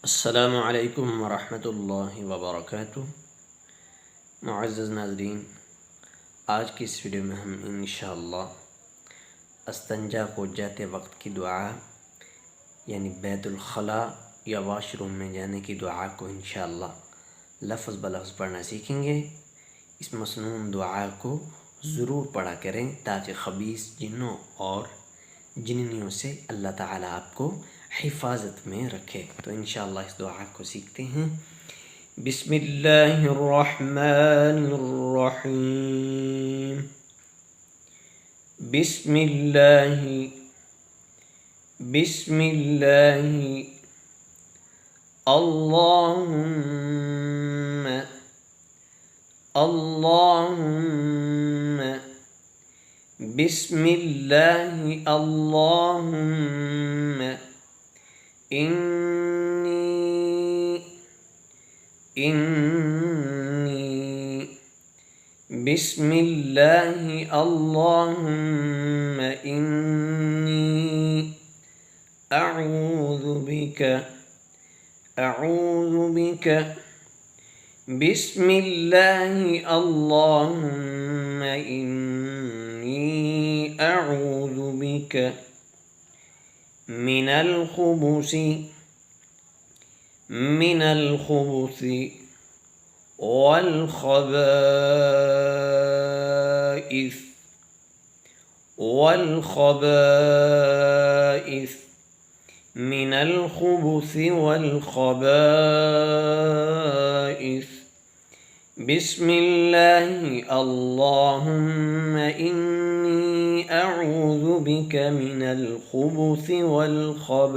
अस्सलामु अलैकुम वरहमतुल्लाहि वबरकातुह। मुअज़्ज़ज़ नाज़रीन, आज की इस वीडियो में हम इंशाअल्लाह अस्तंजा को जाते वक्त की दुआ यानी बैतुल खला या वाशरूम में जाने की दुआ को इंशाअल्लाह लफ्ज़ ब लफ्ज़ पढ़ना सीखेंगे। इस मसनून दुआ को ज़रूर पढ़ा करें ताकि ख़बीस जिन्नों और जिन्नियों से अल्लाह ताला आपको हिफाजत में रखे। तो इंशाअल्लाह इस दुआ को सीखते हैं। बिस्मिल्लाहिर्रहमानिर्रहीम। बिस्मिल्लाहि बिस्मिल्लाहि अल्लाहुम्मा अल्लाहुम्मा बिस्मिल्लाहि अल्लाहुम्मा इन्नी बिस्मिल्लाहि अल्लाहुम्मा इन्नी अऊज़ु बिका बिस्मिल्लाहि अल्लाहुम्मा इन्नी अऊज़ु बिका मिनल खुबुसी वल खबाइस मिनल खुबुसी वल खबाइस। बिस्मिल्लाहि अल्लाहुम्मा इन्नी अऊज़ु बिका मिनल खुबुसी वल खबाइस।